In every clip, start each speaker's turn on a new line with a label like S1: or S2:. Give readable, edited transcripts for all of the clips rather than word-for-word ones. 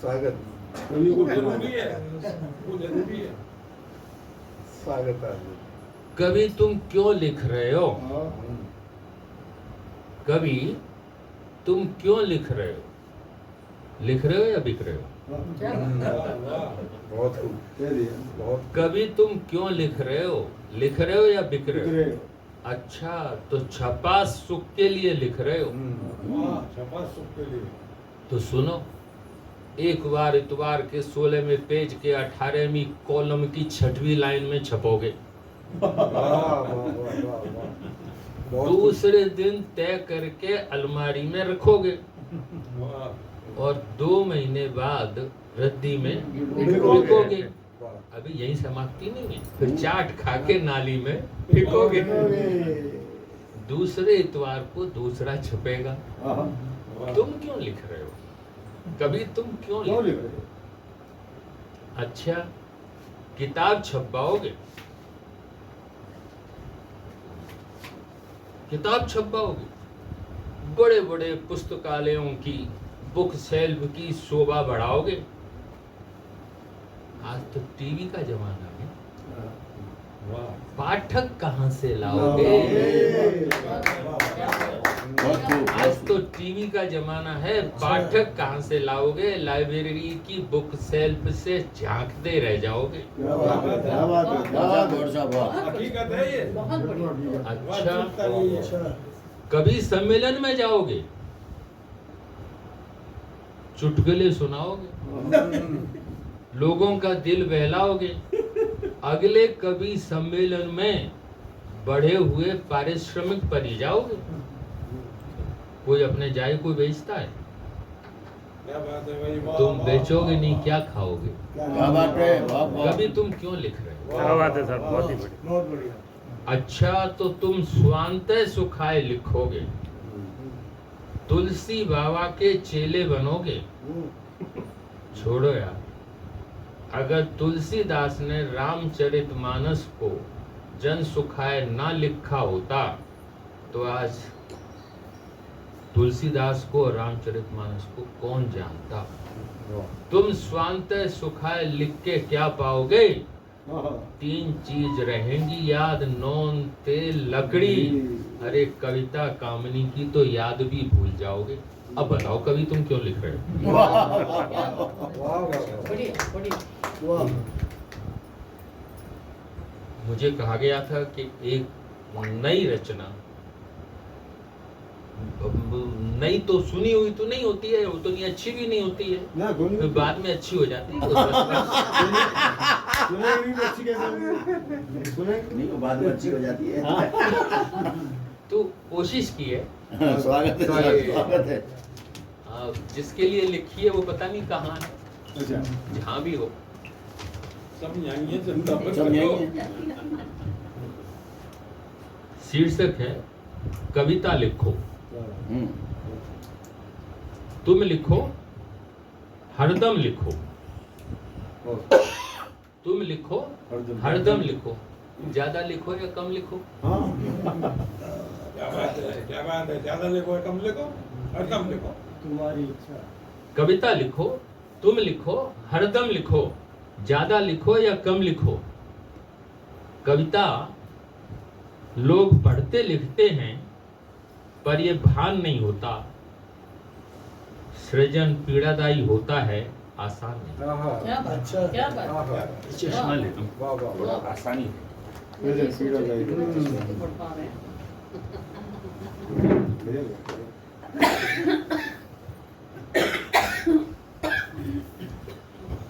S1: स्वागत
S2: कवि को जरूरी है, वो जरूरी है।
S1: स्वागत है।
S3: कवि तुम क्यों लिख रहे हो? कवि तुम क्यों लिख रहे हो? लिख रहे हो या बिक रहे हो?
S1: बहुत खूब, बहुत।
S3: कवि तुम क्यों लिख रहे हो? लिख रहे हो या बिक रहे हो? अच्छा, तो छपा सुख के लिए लिख रहे हो?
S2: छपा सुख के लिए।
S3: तो सुनो, एक बार इतवार के 16वें पेज के 18वीं कॉलम की 6वीं लाइन में छपोगे। दूसरे दिन तय करके अलमारी में रखोगे और 2 महीने बाद रद्दी में फेंकोगे। अभी यही समाप्ति नहीं है, फिर चाट खा के नाली में फेंकोगे। दूसरे इतवार को दूसरा छपेगा। तुम क्यों लिख रहे हो? कभी तुम क्यों लिख रहे हो? अच्छा, किताब छपवाओगे? किताब छपवाओगे? बड़े बड़े पुस्तकालयों की बुक शेल्फ की शोभा बढ़ाओगे? आज तो टीवी का जमाना है, पाठक कहां से लाओगे? आज तो टीवी का जमाना है, पाठक कहां से लाओगे? लाइब्रेरी की बुक शेल्फ से झांकते रह जाओगे।
S2: हकीकत है ये।
S3: अच्छा, कभी सम्मेलन में जाओगे? चुटकुले सुनाओगे? लोगों का दिल बहलाओगे? अगले कवि सम्मेलन में बढ़े हुए पारिश्रमिक पर ही जाओगे? कोई अपने जाय को बेचता है?
S2: क्या बात है भाई, वाह,
S3: तुम
S2: वाह,
S3: बेचोगे
S2: वाह,
S3: नहीं,
S2: वाह।
S3: क्या खाओगे?
S4: क्या बात है, वाह, वाह।
S3: कभी तुम क्यों लिख रहे हो?
S2: क्या बात है
S5: सर, बहुत ही बढ़िया।
S2: बहुत बढ़िया।
S3: अच्छा, तो तुम स्वांतः सुखाए लिखोगे, तुलसी बाबा के चेले बनोगे? छोड़ो यार, अगर तुलसीदास ने रामचरितमानस को जन सुखाए ना लिखा होता तो आज तुलसीदास को और रामचरितमानस को कौन जानता? तुम स्वांतः सुखाए लिख के क्या पाओगे? 3 चीज रहेंगी याद, नौन, तेल, लकड़ी। अरे कविता कामनी की तो याद भी भूल जाओगे। अब बताओ, कवि तुम क्यों लिख रहे हो? मुझे कहा गया था कि एक नई रचना, नई तो सुनी हुई तो नहीं होती है, वो तो नहीं अच्छी भी नहीं होती है, फिर बाद में अच्छी हो जाती है।
S4: नहीं, वो बाद में अच्छी हो जाती है।
S3: तो कोशिश की है।
S4: स्वागत है, स्वागत है।
S3: जिसके लिए लिखी है वो पता नहीं कहाँ है,
S2: अच्छा,
S3: जहाँ भी हो।
S2: सब यहीं है, जनता पर
S4: सब यहीं
S2: करो।
S4: है।
S3: शीर्षक है कविता लिखो।
S4: हम्म।
S3: तुम लिखो, हरदम लिखो। तुम लिखो, हरदम लिखो। ज्यादा लिखो या कम लिखो?
S2: क्या बात है, क्या बात है। ज्यादा लिखो या कम लिखो? और कम लिखो। तुम्हारी इच्छा।
S3: कविता लिखो, तुम लिखो, हरदम लिखो। ज्यादा लिखो या कम लिखो? कविता लोग पढ़ते लिखते हैं पर ये भान नहीं होता। सृजन पीड़ादायी होता है, आसान नहीं।
S6: क्या बात, क्या बात।
S3: चश्मा लेता हूँ,
S1: वाह वाह
S3: थोड़ा आसानी है।
S6: पढ़ पा रहे हैं।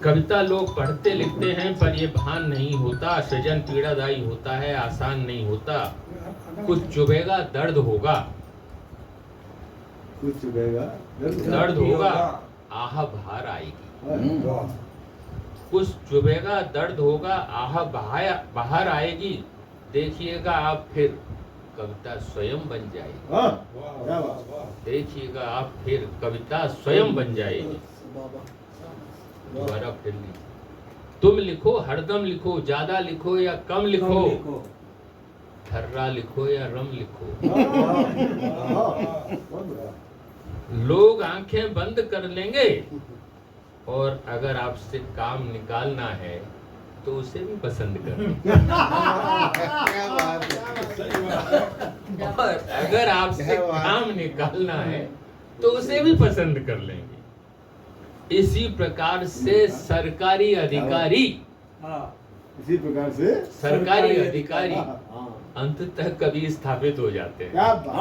S3: कविता लोग पढ़ते लिखते हैं पर ये भान नहीं होता। सृजन पीड़ादायी होता है, आसान नहीं होता। कुछ चुभेगा, दर्द होगा।
S1: कुछ चुभेगा,
S3: दर्द होगा, आह बाहर आएगी। कुछ चुभेगा, दर्द होगा, आह बाहर आएगी। देखिएगा आप, फिर कविता स्वयं बन जाएगी।
S2: वाह, वाह, वाह।
S3: देखिएगा आप, फिर कविता स्वयं बन जाएगी। दोबारा फिर लीजिए। तुम लिखो, हरदम लिखो। ज्यादा लिखो या कम लिखो? थर्रा लिखो या रम लिखो? लोग आंखें बंद कर लेंगे और अगर आपसे काम निकालना है तो उसे भी पसंद करें।
S1: क्या बात है।
S2: सही बात है।
S3: और अगर आपसे काम निकालना है तो उसे भी पसंद कर लेंगे। इसी प्रकार से सरकारी अधिकारी
S1: इसी प्रकार से
S3: सरकारी अधिकारी
S1: हाँ।
S3: अंततः कभी स्थापित हो जाते हैं।
S1: क्या बात
S6: भाई,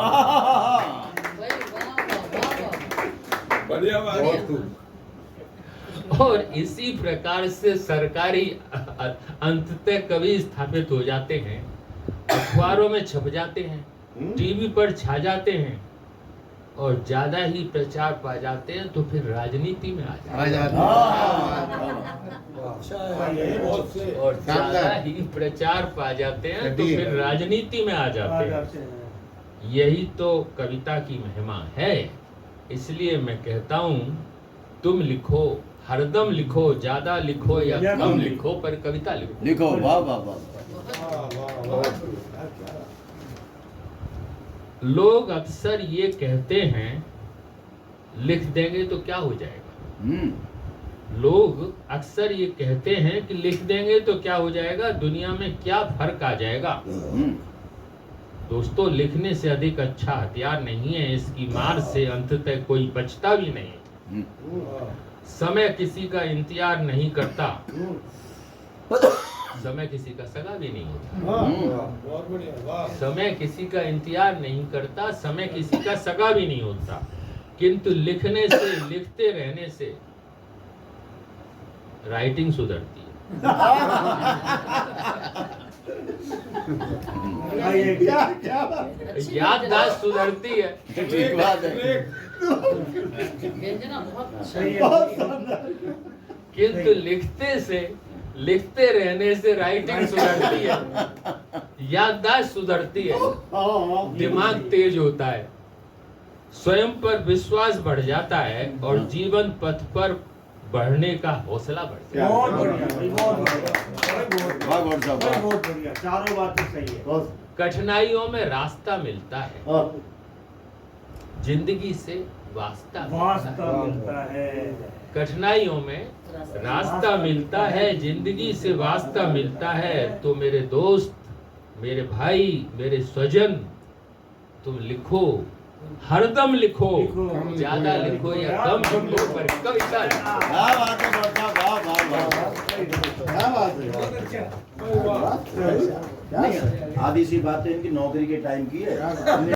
S6: वाह, वाह, वाह।
S2: बढ़िया बात
S1: बहुत
S2: है।
S1: खूब।
S3: और इसी प्रकार से सरकारी अंततः कभी स्थापित हो जाते हैं, अखबारों में छप जाते हैं, टीवी पर छा जाते हैं और ज्यादा ही प्रचार पा जाते हैं तो फिर राजनीति में आ जाते हैं।
S2: यही बहुत से
S3: और ज्यादा ही प्रचार पा जाते हैं तो फिर राजनीति में आ जाते हैं। यही तो कविता की महिमा है। इसलिए मैं कहता हूँ तुम लिखो, हरदम लिखो, ज्यादा लिखो या कम लिखो, पर कविता लिखो।
S4: लिखो, वाह वाह वाह।
S2: वाह, वाह, वाह।
S3: लोग अक्सर ये कहते हैं लिख देंगे तो क्या हो जाएगा। लोग अक्सर ये कहते हैं कि लिख देंगे तो क्या हो जाएगा, दुनिया में क्या फर्क आ जाएगा। दोस्तों, लिखने से अधिक अच्छा हथियार नहीं है। इसकी मार से अंततः कोई बचता भी नहीं। समय किसी का इंतजार नहीं करता, समय किसी का सगा भी नहीं होता।
S2: बहुत बढ़िया, वाह।
S3: समय किसी का इंतजार नहीं करता, समय किसी का सगा भी नहीं होता, किंतु लिखने से, लिखते रहने से राइटिंग सुधरती है। याददाश्त सुधरती है।
S4: ठीक बात है।
S6: व्यंजना बहुत
S1: सही है।
S3: किंतु लिखते रहने से राइटिंग सुधरती है, याददाश्त सुधरती है, दिमाग तेज होता है, स्वयं पर विश्वास बढ़ जाता है और जीवन पथ पर बढ़ने का हौसला बढ़ता है।
S5: बहुत बढ़िया, बहुत बढ़िया,
S4: वाह गौर साहब, वाह।
S5: बहुत बढ़िया। चारों बातें सही है।
S3: कठिनाइयों में रास्ता मिलता है, जिंदगी से वास्ता
S5: मिलता है।
S3: कठिनाइयों में रास्ता मिलता है, जिंदगी से वास्ता मिलता है। तो मेरे दोस्त, मेरे भाई, मेरे स्वजन, तुम लिखो, हरदम लिखो, ज्यादा लिखो या कम लिखो, पर कविता लिखो।
S4: क्या बात है गौर साहब, वाह वाह वाह।
S1: क्या बात है।
S2: बहुत अच्छा। वाह।
S1: क्या
S4: आधी सी बातें इनकी नौकरी के टाइम की है।